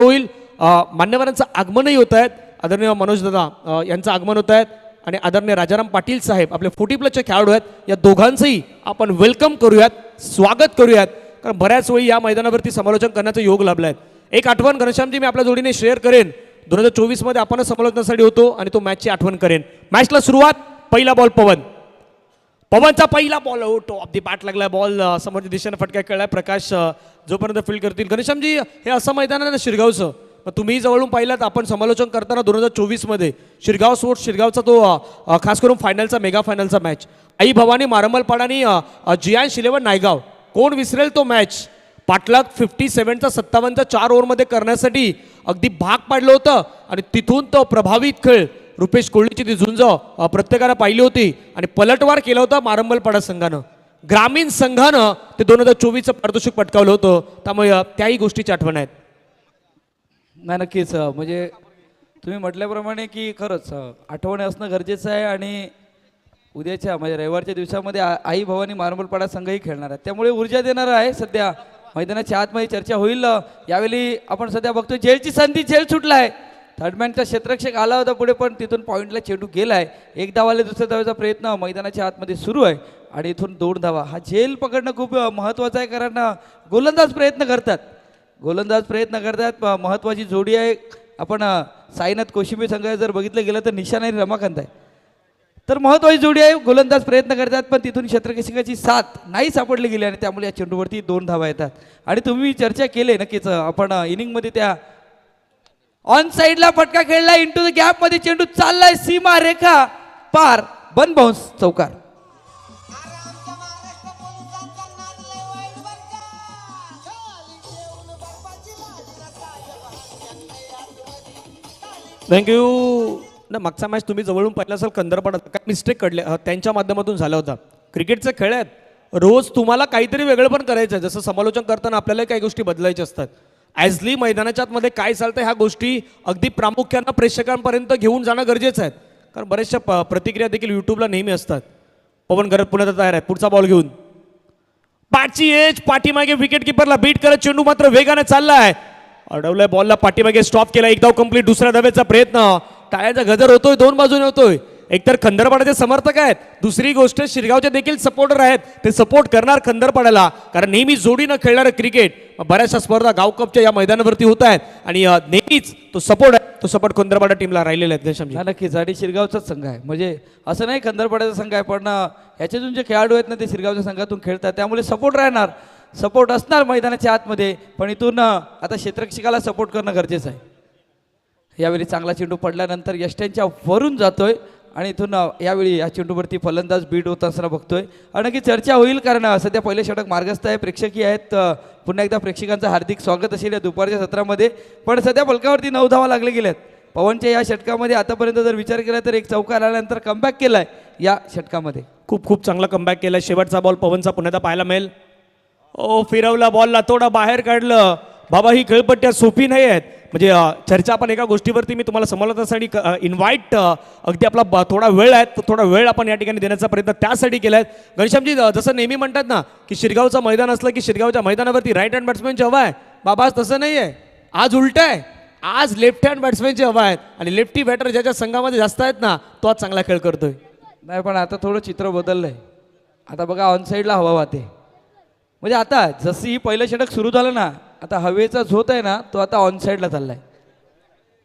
होईल. मान्यवरांचं आगमनही होत आहेत. आदरणीय मनोज दादा यांचं आगमन होत आहेत आणि आदरणीय राजाराम पाटील साहेब आपले 40+ खेळाडू आहेत. या दोघांचंही आपण वेलकम करूयात, स्वागत करूयात, कारण बऱ्याच वेळी या मैदानावरती समालोचन करण्याचा योग लाभला आहे. एक आठवण घनश्यामजी मी आपल्या जोडीने शेअर करेन. 2024 मध्ये आपणच समालोचनासाठी होतो आणि तो मॅचची आठवण करेन. मॅचला सुरुवात, पहिला बॉल पवनचा पहिला ball out of the bat लागला. बॉल समोरच्या दिशेने फटका खेळलाय. प्रकाश जोपर्यंत फील्ड करतील. घनश्यामजी हे असं मैदान आहे ना शिरगावचं, तुम्ही जवळून पाहिलात आपण समालोचन करताना 2024 मध्ये शिरगाव स्पोर्ट्स शिरगावचा तो खास करून फायनलचा मेगा फायनलचा मॅच आई भवानी मारंबलपाडानी जियांश 11 नायगाव, कोण विसरेल तो मॅच. पाटलाग 57चा 57चा 4 ओव्हरमध्ये करण्यासाठी अगदी भाग पाडलं होतं आणि तिथून तो प्रभावित खेळ रुपेश कोहलीची ती झुंज प्रत्येकाला पाहिली होती आणि पलटवार केला होता मारंबलपाडा संघानं. ग्रामीण संघानं ते 2024चं पारितोषिक पटकावलं होतं. त्यामुळे त्याही गोष्टीची आठवण आहेत. नाही नक्कीच, म्हणजे तुम्ही म्हटल्याप्रमाणे की खरंच आठवण असणं गरजेचं आहे आणि उद्याच्या म्हणजे रविवारच्या दिवसामध्ये आई भवानी मारंबलपाडा संघही खेळणार आहे, त्यामुळे ऊर्जा देणार आहे. सध्या मैदानाच्या आतमध्ये चर्चा होईल. यावेळी आपण सध्या बघतोय जेलची संधी, जेल सुटला आहे. थर्डमॅनचा क्षेत्ररक्षक आला होता पुढे, पण तिथून पॉईंटला चेंडू गेला आहे. एक धावाले दुसऱ्या धावाचा प्रयत्न मैदानाच्या आतमध्ये सुरू आहे आणि इथून 2 धावा. हा झेल पकडणं खूप महत्त्वाचं आहे, कारण गोलंदाज प्रयत्न करतात. महत्त्वाची जोडी आहे. आपण साईनाथ कोशिंबी संघात जर बघितलं गेलं तर निशान आणि रमाकांत आहे, तर महत्त्वाची जोडी आहे. गोलंदाज प्रयत्न करतात, पण तिथून क्षेत्ररक्षकाची साथ नाही सापडली गेली आणि त्यामुळे या चेंडूवरती 2 धावा येतात. आणि तुम्ही चर्चा केली नक्कीच, आपण इनिंगमध्ये त्या ऑन साईडला फटका खेळला, इंटू द गॅप मध्ये चेंडू चाललाय, सीमा रेखा पार, बन बाउन्स, चौकार. थँक्यू. ना मागचा मॅच तुम्ही जवळून पाहिला असाल, कंदरपाडा काय मिस्टेक कडले त्यांच्या माध्यमातून झाला होता. क्रिकेटचे खेळ आहेत, रोज तुम्हाला काहीतरी वेगळं पण करायचं आहे. जसं समालोचन करताना आपल्याला काही गोष्टी बदलायच्या असतात. ॲजली मैदानाच्या आतमध्ये काय चालतं ह्या गोष्टी अगदी प्रामुख्यानं प्रेक्षकांपर्यंत घेऊन जाणं गरजेचं आहे, कारण बऱ्याचशा प्रतिक्रिया देखील यूट्यूबला नेहमी असतात. पवन घरात पुण्यात तयार आहे. पुढचा बॉल घेऊन पाठची एज, पाठीमागे विकेट किपरला बीट करत चेंडू मात्र वेगाने चाललाय. अडवलाय बॉलला, पाठीमागे स्टॉप केला. 1 धाव कंप्लीट. दुसऱ्या धावेचा प्रयत्न, टाळ्याचा गजर होतोय, 2 बाजूने होतोय. एकतर खंदरपाड्याचे समर्थक आहेत, दुसरी गोष्ट शिरगावचे देखील सपोर्टर आहेत. ते सपोर्ट करणार खंदरपाड्याला, कारण नेहमी जोडीनं खेळणारं क्रिकेट बऱ्याचशा स्पर्धा गाव कपच्या या मैदानावरती होत आहेत आणि नेहमीच तो सपोर्ट आहे, तो सपोर्ट खंदरपाडा टीमला राहिलेला आहे. नक्कीच, आणि शिरगावचाच संघ आहे, म्हणजे असं नाही खंदरपाड्याचा संघ आहे, पण ह्याच्यातून जे खेळाडू आहेत ना ते शिरगावच्या संघातून खेळतात, त्यामुळे सपोर्ट राहणार, सपोर्ट असणार मैदानाच्या आतमध्ये. पण इथून आता क्षेत्ररक्षकाला सपोर्ट करणं गरजेचं आहे. यावेळी चांगला चेंडू पडल्यानंतर यष्ट्यांच्या वरून जातोय आणि इथून यावेळी या चेंडूवरती फलंदाज बीट होत असताना बघतोय. आणि चर्चा होईल, कारण सध्या पहिले षटक मार्गस्थ आहे, प्रेक्षकीय आहेत. पुन्हा एकदा प्रेक्षकांचं हार्दिक स्वागत असेल या दुपारच्या सत्रामध्ये. पण सध्या फलकावरती 9 धावा लागले गेल्यात. पवनच्या या षटकामध्ये आतापर्यंत जर विचार केला तर एक चौकार आल्यानंतर कमबॅक केलाय या षटकामध्ये. खूप चांगला कमबॅक केलाय. शेवटचा बॉल पवनचा पुन्हा पाहायला मिळेल. फिरवला बॉलला, थोडा बाहेर काढलं. बाबा ही खेळपट्ट्या सोपी नाही आहेत. म्हणजे चर्चा आपण एका गोष्टीवरती मी तुम्हाला समालोचनासाठी इन्व्हाइट अगदी आपला थोडा वेळ आहे, तो थोडा वेळ आपण या ठिकाणी देण्याचा प्रयत्न त्यासाठी केला आहे. घनश्यामजी जसं नेहमी म्हणतात ना की शिरगावचं मैदान असलं की शिरगावच्या मैदानावरती राईट हँड बॅट्समॅनची हवा आहे. बाबा आज तसं नाही आहे, आज उलट आहे. आज लेफ्ट हँड बॅट्समॅनची हवा आहेत आणि लेफ्टी बॅटर ज्याच्या संघामध्ये जास्त आहेत ना तो आज चांगला खेळ करतोय. नाही, पण आता थोडं चित्र बदललंय. आता बघा ऑन साईडला हवा वाहते, म्हणजे आता जसं ही पहिलं षटक सुरू झालं ना, आता हवेचा झोत आहे ना तो आता ऑन साईडला चाललाय.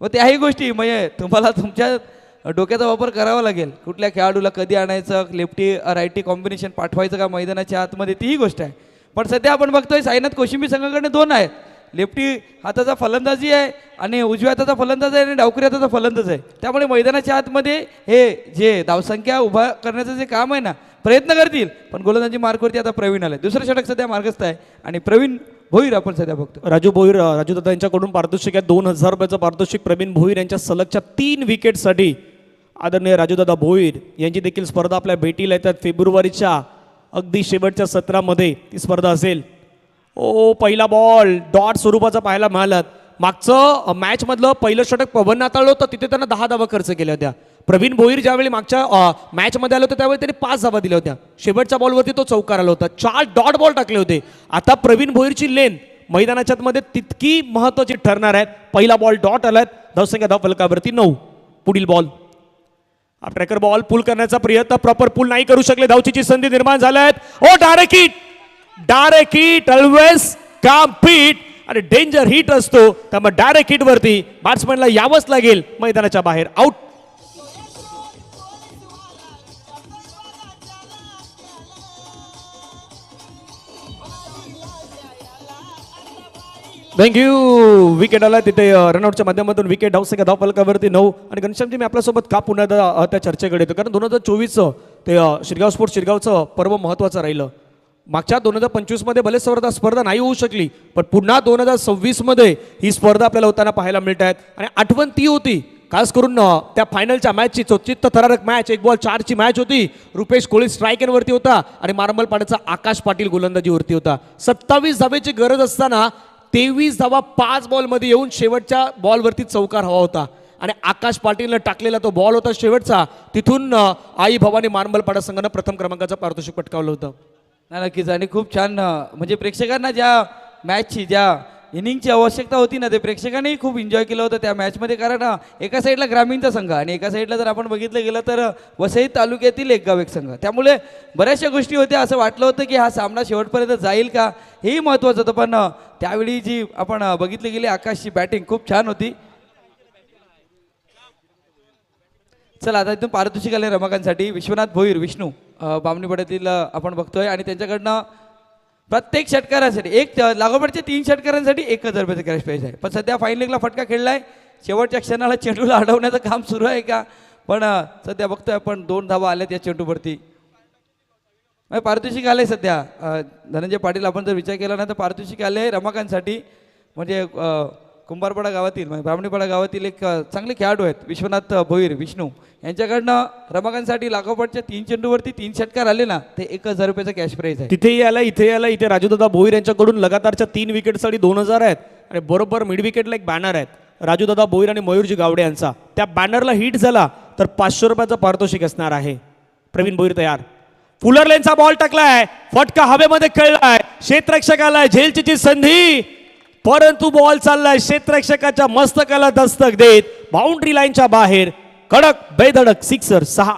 मग त्याही गोष्टी म्हणजे तुम्हाला तुमच्या डोक्याचा वापर करावा लागेल. कुठल्या खेळाडूला कधी आणायचं, लेफ्टी राईटी कॉम्बिनेशन पाठवायचं का मैदानाच्या आतमध्ये, तीही गोष्ट आहे. पण सध्या आपण बघतोय साईनाथ कोशिंबी संघाकडे 2 आहेत. लेफ्टी हाताचा फलंदाजी आहे आणि उजव्या हाताचा फलंदाज आहे आणि डावखुरी हाताचा फलंदाज आहे. त्यामुळे मैदानाच्या आतमध्ये हे जे धावसंख्या उभा करण्याचं जे काम आहे ना, प्रयत्न करतील. पण गोलंदाजी मार्कवरती आता प्रवीण आले. दुसरं षटक सध्या मार्गस्थ आहे आणि प्रवीण भोईर आपण सध्या बघतो. राजू भोईर, राजू दादा यांच्याकडून पारितोषिक आहे 2000 रुपयाचं पारितोषिक. प्रवीण भोईर यांच्या सलगच्या 3 विकेटसाठी आदरणीय राजूदादा भोईर यांची देखील स्पर्धा आपल्या भेटीला येतात. फेब्रुवारीच्या अगदी शेवटच्या सत्रामध्ये ती स्पर्धा असेल. पहिला बॉल डॉट स्वरूपाचा पाहायला मिळाला. मागचं मॅचमधलं पहिलं षटक पवन नाताळलं होतं, तिथे त्यांना 10 धावा खर्च केल्या होत्या. प्रवीण भोईर ज्यावेळी मागच्या मॅचमध्ये आले होते त्यावेळी त्यांनी 5 धावा दिल्या होत्या. शेवटच्या बॉलवरती तो चौकार आला होता. 4 डॉट बॉल टाकले होते. आता प्रवीण भोईरची लेन मैदानाच्या मध्ये तितकी महत्वाची ठरणार आहेत. पहिला बॉल डॉट आलाय, धावसंख्या धाव फलकावरती 9. पुढील बॉल ट्रॅकर बॉल पुल करण्याचा प्रयत्न, प्रॉपर पुल नाही करू शकले, धावचीची संधी निर्माण झाल्यात. ओ डायरेक्ट हिट ऑलवेज काम पीट आणि डेंजर हिट असतो, त्यामुळे डायरेक्ट हिट वरती बॅट्समॅनला यावंच लागेल मैदानाच्या बाहेर. आउट. थँक्यू. विकेट आला तिथे रनआउटच्या माध्यमातून विकेट. धावसंख्या धाव फलकावरती 9. आणि घनश्यामजी मी आपल्यासोबत का पुन्हा त्या चर्चेकडे येतो, कारण 2024 ते शिरगाव स्पोर्ट्स शिरगावचं पर्व महत्त्वाचं राहिलं. मागच्या 2025 मध्ये भले स्पर्धा नाही होऊ शकली, पण पुन्हा 2026 मध्ये ही स्पर्धा आपल्याला होताना पाहायला मिळत आहेत. आणि आठवण ती होती खास करून त्या फायनलच्या मॅचची, चित्त थरारक मॅच, 1-4ची मॅच होती. रुपेश कोळी स्ट्रायकरवरती होता आणि मारमलपाड्याचा आकाश पाटील गोलंदाजीवरती होता. 27 धावेची गरज असताना 23 धावा 5 बॉलमध्ये येऊन शेवटच्या बॉलवरती चौकार हवा होता आणि आकाश पाटीलनं टाकलेला तो बॉल होता शेवटचा. तिथून आई भवानी मारमलपाडा संघानं प्रथम क्रमांकाचं पारितोषिक पटकावलं होतं. नाही, नक्कीच. आणि खूप छान म्हणजे प्रेक्षकांना ज्या मॅचची, ज्या इनिंगची आवश्यकता होती ना, ते प्रेक्षकांनी खूप एन्जॉय केलं होतं त्या मॅचमध्ये. कारण एका साईडला ग्रामीणचा संघ आणि एका साईडला जर आपण बघितलं गेलं तर वसई तालुक्यातील एक गाव एक संघ, त्यामुळे बऱ्याचशा गोष्टी होत्या. असं वाटलं होतं की हा सामना शेवटपर्यंत जाईल का, हेही महत्त्वाचं होतं. पण त्यावेळी जी आपण बघितली गेली आकाशची बॅटिंग खूप छान होती. चला आता इथून पारितोषिक आले रमाकांसाठी. विश्वनाथ भोईर विष्णू बामणीपाड्यातील आपण बघतोय आणि त्यांच्याकडनं प्रत्येक षटकारांसाठी लागोपाठच्या 3 षटकारांसाठी 1,000 रुपयाचं कॅश प्राइज आहे. पण सध्या फाईन लेगला फटका खेळलाय, शेवटच्या क्षणाला चेंडूला अडवण्याचं काम सुरू आहे का, पण सध्या बघतोय आपण 2 धावा आल्यात या चेंडूवरती. पारितोषिक आले सध्या धनंजय पाटील. आपण जर विचार केला ना तर पारितोषिक आले रमाकांतसाठी. म्हणजे कुंभारपाडा गावातील म्हणजे ब्राह्मणीपाडा गावातील एक चांगले खेळाडू आहेत विश्वनाथ भोईर विष्णू, यांच्याकडनं रमाकांतसाठी लागोपाठच्या 3 चेंडूवरती 3 षटकार आले ना, ते 1,000 रुपयाचं कॅश प्राइज आहे. तिथेही आला, इथे आला. इथे राजूदादा भोईर यांच्याकडून लगातारच्या 3 विकेटसाठी 2,000 आहेत आणि बरोबर मिड विकेटला एक बॅनर आहेत राजूदादा भोईर आणि मयूरजी गावडे यांचा. त्या बॅनरला हिट झाला तर 500 रुपयाचं पारितोषिक असणार आहे. प्रवीण भोईर तयार. फुलर लेनचा बॉल टाकलाय, फटका हवेमध्ये खेळलाय, क्षेत्ररक्षकाला झेलची संधी, परंतु बॉल चाललाय क्षेत्ररक्षकाच्या मस्तकाला दस्तक देत बाउंड्री लाईनच्या बाहेर. कडक बेधडक सिक्सर 6.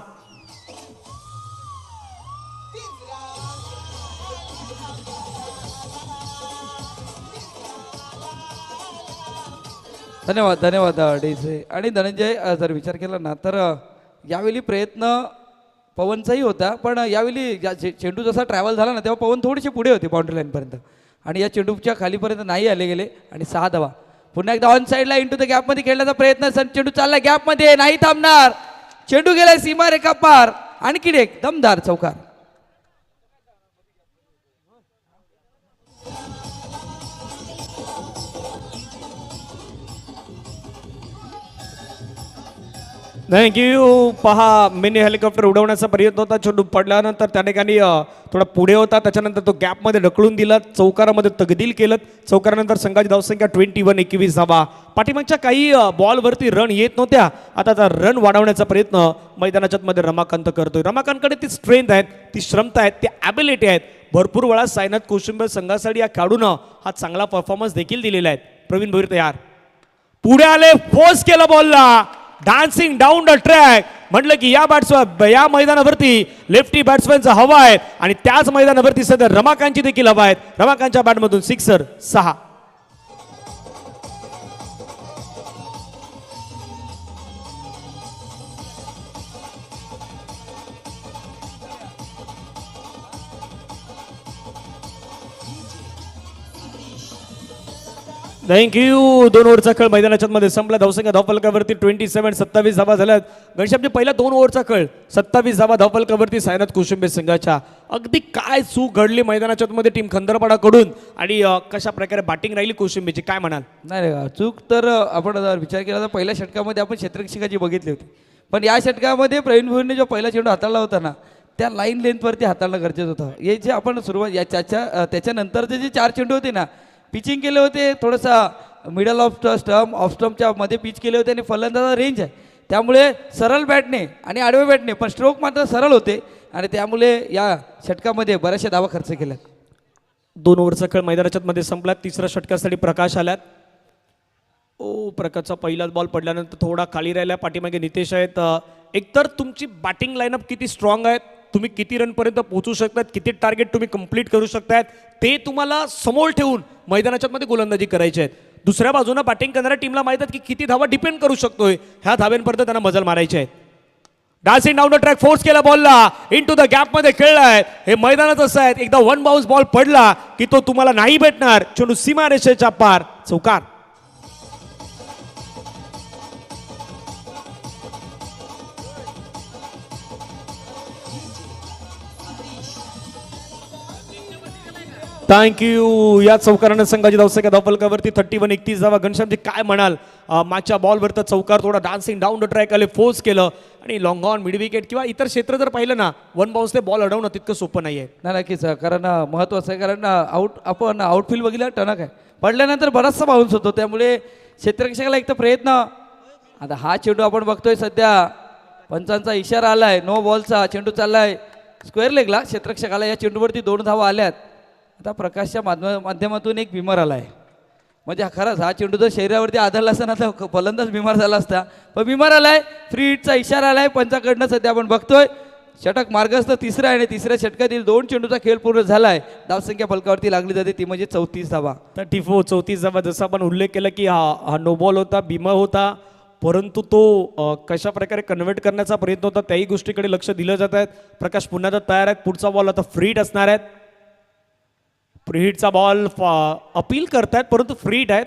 धन्यवाद डेसे. आणि धनंजय जर विचार केला ना तर यावेळी प्रयत्न पवनचाही होता, पण यावेळी चेंडू जसा ट्रॅव्हल झाला ना तेव्हा पवन थोडीशी पुढे होती बाउंड्री लाईनपर्यंत आणि या चेंडूच्या खालीपर्यंत नाही आले गेले. आणि 6 धावा. पुन्हा एकदा ऑन साईडला इंटू द गॅपमध्ये खेळण्याचा प्रयत्न. चेंडू चालला गॅपमध्ये, नाही थांबणार, चेंडू गेलाय सीमारेखा पार. आणखीन एक दमदार चौकार. थँक्यू. पहा, मिनी हेलिकॉप्टर उडवण्याचा प्रयत्न होता, चेंडू पडल्यानंतर त्या ठिकाणी थोडा पुढे होता, त्याच्यानंतर तो गॅपमध्ये ढकलून दिला, चौकारामध्ये तगदील केलं. चौकारानंतर संघाची धावसंख्या 21 धावा. पाठीमागच्या काही बॉलवरती रन येत नव्हत्या, आता रन वाढवण्याचा प्रयत्न मैदानाच्या मध्ये रमाकांत करतोय. रमाकांतकडे ती स्ट्रेंथ आहेत, ती क्षमता आहेत, ती ॲबिलिटी आहेत. भरपूर वेळा सायनाथ कोशिंबे संघासाठी या खेळाडूनं हा चांगला परफॉर्मन्स देखील दिलेला आहे. प्रवीण भोईर तयार. पुढे आले, फोर्स केला बॉलला, डान्सिंग डाऊन द ट्रॅक. म्हटलं की या मैदानावरती लेफ्टी बॅट्समॅनचा हवा आहे आणि त्याच मैदानावरती सध्या रमाकांतची देखील हवा आहे. रमाकांतच्या बॅटमधून सिक्सर 6. थँक्यू. 2 ओव्हरचा खेळ मैदानाच्या मध्ये संपला. धावसंख्या धावफलकावरती 27 धावा झाल्यात. घनश्यामजी पहिला 2 ओव्हरचा खेळ 27 धावा धावफलकावरती सायनाथ कोशिंबे संघाच्या. अगदी काय चूक घडली मैदानाच्या मध्ये टीम खंदरपाडाकडून आणि कशा प्रकारे बॅटिंग राहिली कोशिंबेची, काय म्हणाल? नाही चूक तर आपण जर विचार केला तर पहिल्या षटकामध्ये आपण क्षेत्ररक्षकाची बघितली होती, पण या षटकामध्ये प्रवीण भोईरने जो पहिला चेंडू हाताळला होता ना त्या लाईन लेंथवरती हाताळणं गरजेचं होतं. हे जे आपण सुरुवात त्याच्यानंतरचे जे 4 चेंडू होते ना, पिचिंग केले होते, थोडंसा मिडल ऑफ स्टम्पच्या मध्ये पिच केले होते आणि फलंदाजा रेंज आहे, त्यामुळे सरळ बॅटने आणि आडव्या बॅटने पण स्ट्रोक मात्र सरळ होते आणि त्यामुळे या षटकामध्ये बऱ्याचशा धावा खर्च केल्या. 2 ओव्हरचा खेळ मैदानाच्या मध्ये संपला. तिसऱ्या षटकासाठी प्रकाश आल्यात. ओ प्रकाशचा पहिलाच बॉल पडल्यानंतर थोडा खाली राहिला. पाठीमागे नितेश आहेत. एकतर तुमची बॅटिंग लाईनअप किती स्ट्रॉंग आहे, तुम्ही किती रनपर्यंत पोहोचू शकतात, किती टार्गेट तुम्ही कंप्लीट करू शकतात, ते तुम्हाला समोर ठेवून मैदानाच्या मध्ये गोलंदाजी करायची आहे. दुसऱ्या बाजूनं बॅटिंग करणाऱ्या टीमला माहित आहे की किती धावा डिपेंड करू शकतोय, ह्या धाव्यांपर्यंत त्यांना मजल मारायची आहे. Dancing down the track force केला बॉलला, इनटू द गॅप मध्ये खेळलाय. हे मैदानात असं आहे, एकदा वन बाउन्स बॉल पडला की तो तुम्हाला नाही भेटणार. चेंडू सीमारेषेच्या पार, चौकार. थँक्यू. या चौकारानं संघाची धावसंख्या धावफलकावरती 31-31 धावा. घनश्यामजी काय म्हणाल, मागच्या बॉलवर तर चौकार, थोडा डान्सिंग डाऊन द ट्रॅक आले, फोर्स केलं आणि लॉंग ऑन मिड विकेट किंवा इतर क्षेत्र जर पाहिलं ना, वन बाउन्सने बॉल अडवणं तितकं सोपं नाही आहे. नाही नक्कीच, कारण महत्त्वाचं आहे. कारण आपण आउटफील्ड बघितलं टणक आहे, पडल्यानंतर बराचसा बाउन्स होतो, त्यामुळे क्षेत्ररक्षकाला एक तर प्रयत्न. आता हा चेंडू आपण बघतोय सध्या पंचांचा इशारा आलाय, नो बॉलचा चेंडू चाललाय स्क्वेअर लेगला. क्षेत्ररक्षकाला या चेंडूवरती 2 धावा आल्यात. आता प्रकाशच्या माध्यमातून एक बिमार आला आहे, म्हणजे खरंच हा चेंडू जर शरीरावरती आदळला असता ना तर फलंदाज बिमार झाला असता, पण बिमार आलाय. फ्री हिटचा इशारा आलाय पंचाकडनं. सध्या आपण बघतोय षटक मार्गस्थ तिसरा आहे आणि तिसऱ्या षटकातील 2 चेंडूचा खेळ पूर्ण झालाय. धावसंख्या फलकावरती लागली जाते ती म्हणजे 34 धावा. तर टिफो 34 धावा. जसं आपण उल्लेख केला की हा नो बॉल होता, बिमा होता, परंतु तो कशा प्रकारे कन्व्हर्ट करण्याचा प्रयत्न होता, त्याही गोष्टीकडे लक्ष दिलं जात आहे. प्रकाश पुन्हा तर तयार आहेत. पुढचा बॉल आता फ्री हिट असणार आहेत. फ्री हिटचा बॉल अपील करतायत, परंतु फ्री हिट आहेत.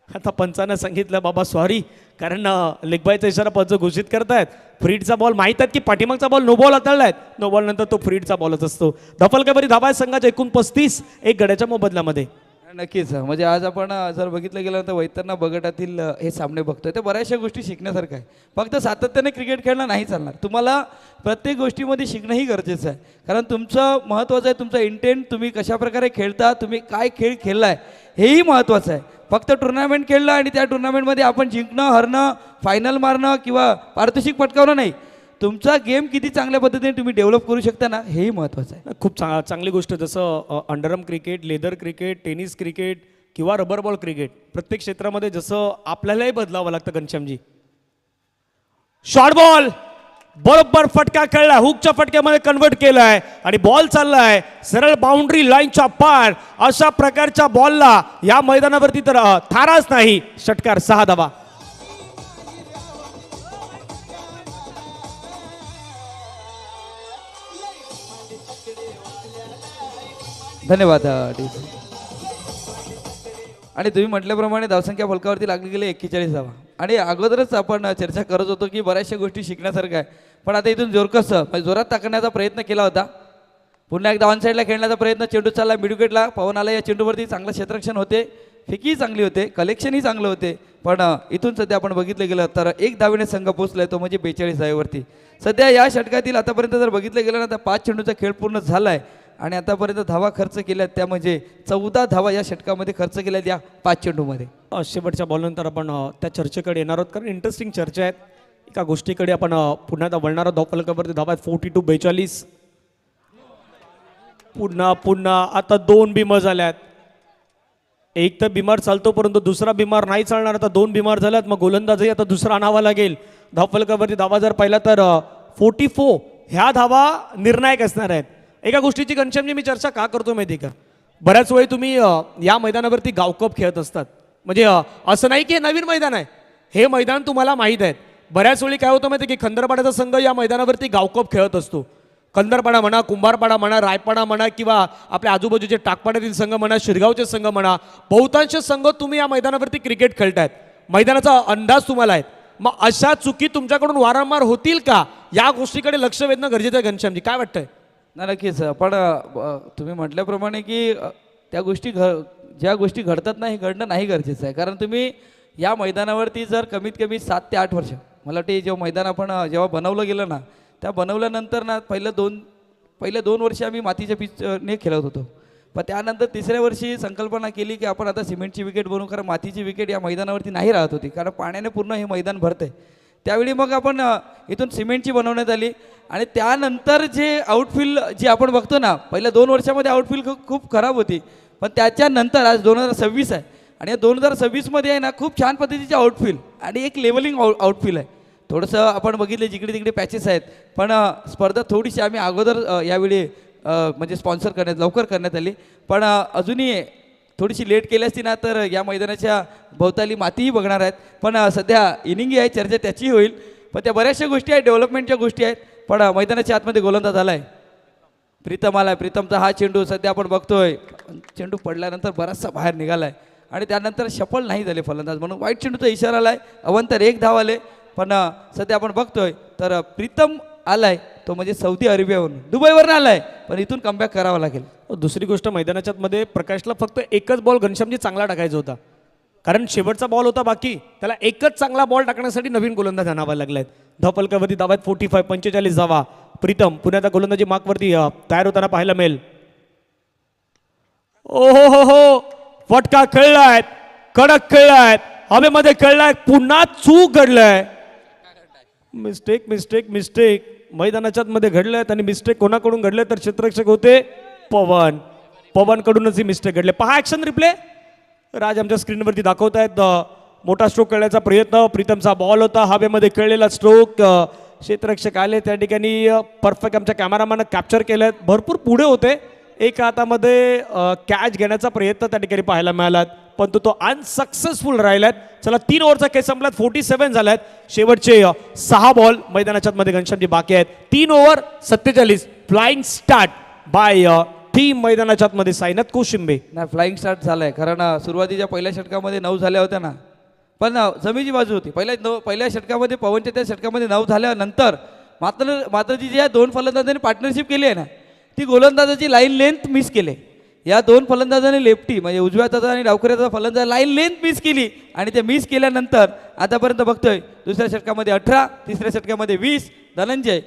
आता पंचानं सांगितलं बाबा सॉरी, कारण लेग बायचा इशारा पंच घोषित करतायत. फ्री हिटचा बॉल माहीत आहेत की पाठीमागचा बॉल नो बॉल हाताळलाय, नो बॉल नंतर तो फ्री हिटचा बॉलच असतो. धपलकावरी धावा आहे संघाच्या 49, 1 गड्याच्या मोबदल्यामध्ये. नक्कीच, म्हणजे आज आपण जर बघितलं गेलं तर वैतरणा बगटातील हे सामने बघतोय, ते बऱ्याचशा गोष्टी शिकण्यासारखं आहे. फक्त सातत्याने क्रिकेट खेळणं नाही चालणार, तुम्हाला प्रत्येक गोष्टीमध्ये शिकणंही गरजेचं आहे. कारण तुमचं महत्त्वाचं आहे, तुमचं इंटेंट, तुम्ही कशा प्रकारे खेळता, तुम्ही काय खेळ खेळलाय हेही महत्त्वाचं आहे. फक्त टुर्नामेंट खेळलं आणि त्या टुर्नामेंटमध्ये आपण जिंकणं, हरणं, फायनल मारणं किंवा पारितोषिक पटकावणं नाही, तुमचा गेम किती चांगल्या पद्धतीने तुम्ही डेव्हलप करू शकता ना, हेही महत्त्वाचं आहे. खूप चांगली गोष्ट. जसं underarm cricket, leather cricket, tennis cricket किंवा रबर बॉल क्रिकेट, प्रत्येक क्षेत्रामध्ये जसं आपल्यालाही बदलावं लागतं. घनश्यामजी शॉर्ट बॉल बरोबर फटका खेळला, हुकच्या फटक्यामध्ये कन्वर्ट केलाय आणि बॉल चाललाय सरळ बाउंड्री लाईनच्या पार. अशा प्रकारच्या बॉलला या मैदानावरती तर थाराच नाही. षटकार 6 धावा. धन्यवाद DC. आणि तुम्ही म्हटल्याप्रमाणे धावसंख्या फलकावरती लागली गेली 41 धावा. आणि अगोदरच आपण चर्चा करत होतो की बऱ्याचशा गोष्टी शिकण्यासारख्या आहे, पण आता इथून जोरकस म्हणजे जोरात टाकण्याचा प्रयत्न केला होता. पुन्हा एकदा ऑन साईडला खेळण्याचा प्रयत्न, चेंडू चालला मिड विकेटला, पवन आला. या चेंडूवरती चांगलं क्षेत्ररक्षण होते, फेकीही चांगली होते, कलेक्शनही चांगलं होते. पण इथून सध्या आपण बघितलं गेलं तर 1 धावेने संघ पोचलाय, तो म्हणजे 42 धावेवरती. सध्या या षटकातील आतापर्यंत जर बघितलं गेलं ना तर 5 चेंडूचा खेळ पूर्ण झालाय आणि आतापर्यंत धावा खर्च केल्यात, त्या म्हणजे 14 धावा या षटकामध्ये खर्च केल्यात या 5 चेंडूमध्ये. शेवटच्या बॉलनंतर आपण त्या चर्चेकडे येणार आहोत, कारण इंटरेस्टिंग चर्चा आहेत. एका गोष्टीकडे आपण पुन्हा एकदा वळणार आहोत. धावफलकावरती धावा आहेत 42-42. पुन्हा आता 2 बिमार झाल्यात. एक तर बिमार चालतो, परंतु दुसरा बिमार नाही चालणार. आता 2 बिमार झाल्यात, मग गोलंदाजही आता दुसरा आणावा लागेल. धावफलकावरती धावा जर पाहिला तर 44 ह्या धावा निर्णायक असणार आहेत. एका गोष्टीची घनश्यामजी मी चर्चा का करतो माहिती का, बऱ्याच वेळी तुम्ही या मैदानावरती गावकप खेळत असतात. म्हणजे असं नाही की हे नवीन मैदान आहे, हे मैदान तुम्हाला माहीत आहे. बऱ्याच वेळी काय होतं माहिती की खंदरपाड्याचा संघ या मैदानावरती गावकप खेळत असतो. खंदरपाडा म्हणा, कुंभारपाडा म्हणा, रायपाडा म्हणा किंवा आपल्या आजूबाजूचे टाकपाड्यातील संघ म्हणा, शिरगावचे संघ म्हणा, बहुतांश संघ तुम्ही या मैदानावरती क्रिकेट खेळतायत. मैदानाचा अंदाज तुम्हाला आहे. मग अशा चुकी तुमच्याकडून वारंवार होतील का, या गोष्टीकडे लक्ष वेधणं गरजेचं आहे. घनश्यामजी काय वाटतंय? नक्कीच, पण तुम्ही म्हटल्याप्रमाणे की त्या गोष्टी ज्या गोष्टी घडतात ना, हे घडणं नाही गरजेचं आहे. कारण तुम्ही या मैदानावरती जर कमीत कमी 7 ते 8 वर्ष, मला वाटते जेव्हा मैदान आपण जेव्हा बनवलं गेलं ना, त्या बनवल्यानंतर ना पहिल्या 2 वर्ष आम्ही मातीच्या पिचने खेळत होतो. पण त्यानंतर 3ऱ्या वर्षी संकल्पना केली की आपण आता सिमेंटची विकेट बनवू, कारण मातीची विकेट या मैदानावरती नाही राहत होती, कारण पाण्याने पूर्ण हे मैदान भरतंय. त्यावेळी मग आपण इथून सिमेंटची बनवण्यात आली आणि त्यानंतर जे आउटफील्ड जे आपण बघतो ना पहिल्या 2 वर्षामध्ये आउटफील्ड खूप खराब होती, पण त्याच्यानंतर आज 2026 आहे आणि या 2026मध्ये आहे ना खूप छान पद्धतीचे आउटफील्ड आणि एक लेवलिंग आउटफील्ड आहे. थोडंसं आपण बघितलं जिकडे तिकडे पॅचेस आहेत, पण स्पर्धा थोडीशी आम्ही अगोदर यावेळी म्हणजे स्पॉन्सर लवकर करण्यात आली, पण अजूनही थोडीशी लेट केली असती ना तर या मैदानाच्या भोवताली मातीही बघणार आहेत. पण सध्या इनिंगही आहे, चर्चा त्याचीही होईल, पण त्या बऱ्याचशा गोष्टी आहेत, डेव्हलपमेंटच्या गोष्टी आहेत. पण मैदानाच्या आतमध्ये गोलंदाज आला आहे, प्रीतम आला आहे. प्रीतमचा हा चेंडू सध्या आपण बघतोय, चेंडू पडल्यानंतर बराचसा बाहेर निघाला आहे आणि त्यानंतर सफल नाही झाले फलंदाज, म्हणून वाईट चेंडूचा इशारा आला आहे. अवंतर 1 धाव आले, पण सध्या आपण बघतोय तर प्रीतम आलाय तो म्हणजे सौदी अरेबियावरून, दुबईवरून आलाय, पण इथून कमबॅक करावा लागेल. दुसरी गोष्ट मैदानाच्या मध्ये प्रकाशला फक्त एकच बॉल घनश्यामजी चांगला टाकायचा होता, कारण शेवटचा बॉल होता बाकी, त्याला एकच चांगला बॉल टाकण्यासाठी नवीन गोलंदाज आणावा लागलाय. धावफलकावरती धावा 45 धावा. प्रीतम पुण्याचा गोलंदाजी मार्कवरती तयार होताना पाहायला मिळेल. ओ हो हो, फटका खेळलाय, कडक खेळलाय, हवेमध्ये खेळलाय, पुन्हा चूक घडलाय. मिस्टेक मिस्टेक मिस्टेक मैदानाच्या मध्ये घडल्यात आणि मिस्टेक कोणाकडून घडले तर क्षेत्ररक्षक होते पवन कडूनच ही मिस्टेक घडले. पहा ऍक्शन रिप्ले, राज आमच्या स्क्रीनवरती दाखवत आहेत. मोठा स्ट्रोक खेळण्याचा प्रयत्न, प्रीतमचा बॉल होता, हवेमध्ये खेळलेला स्ट्रोक, क्षेत्ररक्षक आले त्या ठिकाणी, परफेक्ट आमच्या कॅमेरामॅननं कॅप्चर केलं. भरपूर पुढे होते, एक हातामध्ये कॅच घेण्याचा प्रयत्न त्या ठिकाणी पाहायला मिळाला, पण तो अनसक्सेसफुल राहिलात. चला 3 ओव्हरचा खेळ संपलात, 47 झाल्यात. शेवटचे 6 बॉल मैदानाच्या मध्ये घनश्यामजी बाकी आहेत. 3 over 47. Flying start by team मैदानाच्या मध्ये साईनाथ कोशिंबे. नाही, फ्लाइंग स्टार्ट झालाय, कारण सुरुवातीच्या पहिल्या षटकामध्ये 9 झाल्या होत्या ना, पण जमीची बाजू होती. पहिल्या षटकामध्ये पवनच्या त्या षटकामध्ये 9 झाल्यानंतर मात्र जी या 2 फलंदाजांनी पार्टनरशिप केली आहे ना, ती गोलंदाजाची लाईन लेंथ मिस केली. या 2 फलंदाजांनी लेफ्टी म्हणजे उजव्या हाताचा आणि डावखऱ्याचा फलंदाज लाईन लेंथ मिस केली आणि ते मिस केल्यानंतर आतापर्यंत बघतोय दुसऱ्या षटकामध्ये 18, तिसऱ्या षटकामध्ये 20. धनंजय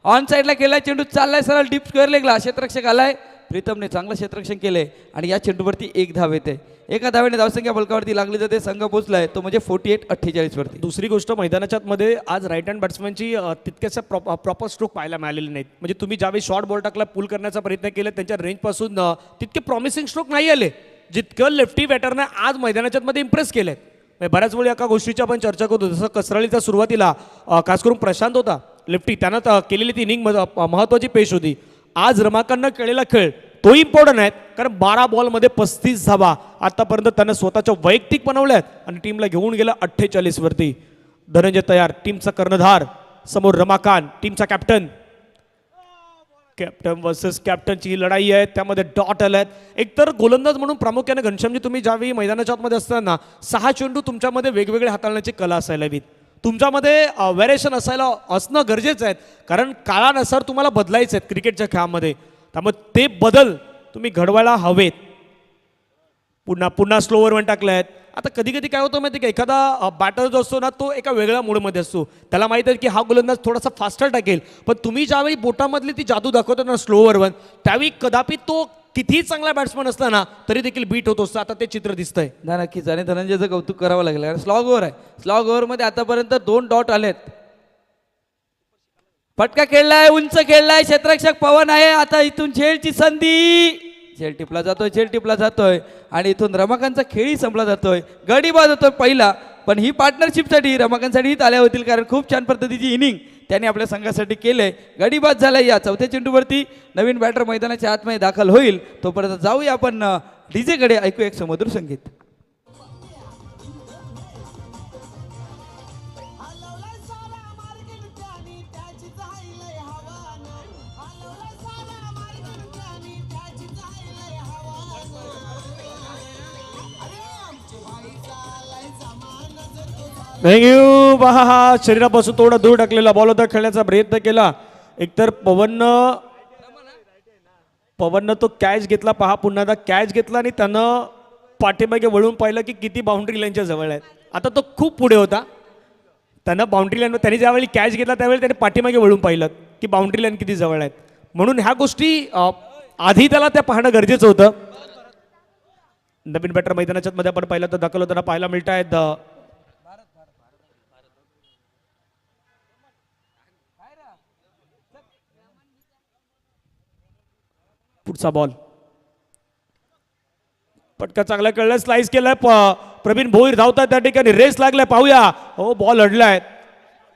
ऑन साईडला केलाय, चेंडू चाललाय सरळ डीप स्क्वेअर लेगला, क्षेत्ररक्षक आलाय, प्रीतमने चांगलं क्षेत्ररक्षण केलंय आणि या चेंडूवरती 1 धाव येते. एका धावेने धावसंख्या फलकावरती लागली जाते, संघ पोहोचलाय तो म्हणजे 48-48 वरती. दुसरी गोष्ट मैदानाच्या मध्ये आज राईट हँड बॅट्समॅनची तितक्याचा प्रॉपर स्ट्रोक पाहायला मिळालेली नाहीत. म्हणजे तुम्ही ज्यावेळी शॉर्ट बॉल टाकला, पुल करण्याचा प्रयत्न केला, त्यांच्या रेंजपासून तितके प्रॉमिसिंग स्ट्रोक नाही आले जितकं लेफ्टी बॅटरने आज मैदानाच्या मध्ये इम्प्रेस केले. बऱ्याच वेळी एका गोष्टीची आपण चर्चा करतो, जसं कसराळीचा सुरुवातीला खास करून प्रशांत होता लेफ्टी, त्यानं केलेली ती इनिंग महत्वाची पेश होती. आज रमाकांतनं केलेला खेळ तोही इम्पॉर्टंट आहे, कारण 12 बॉलमध्ये 35 धावा आतापर्यंत त्यानं स्वतःच्या वैयक्तिक बनवल्यात आणि टीमला घेऊन गेला 48 वरती. धनंजय तयार, टीमचा कर्णधार, समोर रमाकांत टीमचा कॅप्टन. कॅप्टन वर्सेस कॅप्टनची ही लढाई आहे, त्यामध्ये डॉट आल्यात. एकतर गोलंदाज म्हणून प्रामुख्याने घनश्यामजी तुम्ही ज्यावेळी मैदानाच्या आतमध्ये असताना 6 चेंडू तुमच्यामध्ये वेगवेगळे हाताळण्याची कला असायला हवी, तुमच्यामध्ये व्हेरिएशन असणं गरजेचं आहे, कारण काळानुसार तुम्हाला बदलायचं आहे क्रिकेटच्या खेळामध्ये. त्यामुळे ते बदल तुम्ही घडवायला हवेत. पुन्हा स्लोवर वन टाकले. आता कधी कधी काय होतं माहिती का, एखादा बॅटर जो असतो ना तो एका वेगळ्या मूडमध्ये असतो, त्याला माहिती आहे की हा गोलंदाज थोडासा फास्टर टाकेल, पण तुम्ही ज्यावेळी बोटामधली ती जादू दाखवतो ना स्लोवर वन, त्यावेळी कदापि तो कितीही चांगला बॅट्समन असला ना तरी देखील बीट होत असतो. आता ते चित्र दिसतंय. नक्कीच, आणि धनंजयचं कौतुक करावं लागेल, कारण स्लॉग ओव्हर आहे. स्लॉग ओव्हरमध्ये आतापर्यंत 2 डॉट आलेत. फटका खेळलाय, उंच खेळलाय, क्षेत्ररक्षक पवन आहे. आता इथून झेलची संधी, झेल टिपला जातोय आणि इथून रमाकांतचा खेळही संपला जातोय. गडी बाद होतोय पहिला, पण ही पार्टनरशिपसाठी रमाकांतसाठी आल्या होतील, कारण खूप छान पद्धतीची इनिंग त्याने आपल्या संघासाठी केलंय. गडी बाद झालाय. या 4थ्या चेंडूवरती नवीन बॅटर मैदानाच्या आतमध्ये दाखल होईल. तोपर्यंत जाऊया आपण डीजे कडे, ऐकू एक सुमधुर संगीत. थँक्यू. पहा हा शरीरापासून थोडा दूर टाकलेला बॉल होता, खेळण्याचा प्रयत्न केला. एकतर पवननं तो कॅच घेतला. पहा पुन्हा एकदा कॅच घेतला आणि त्यानं पाठीमागे वळून पाहिलं की किती बाउंड्री लाईनच्या जवळ आहेत. आता तो खूप पुढे होता, त्यानं बाउंड्री लाईन, त्याने ज्यावेळी कॅच घेतला त्यावेळी त्याने पाठीमागे वळून पाहिलं की बाउंड्री लाईन किती जवळ आहेत. म्हणून ह्या गोष्टी आधी त्याला त्या पाहणं गरजेचं होतं. नवीन बॅटर मैदानाच्या मध्ये आपण पाहिलं तर दाखल होताना पाहायला मिळत आहेत. पुढचा बॉल पटका चांगला कळलाय, स्लाइस केलाय, प्रवीण भोईर धावतात त्या ठिकाणी, रेस लागलाय, पाहूया. हो बॉल अडलाय,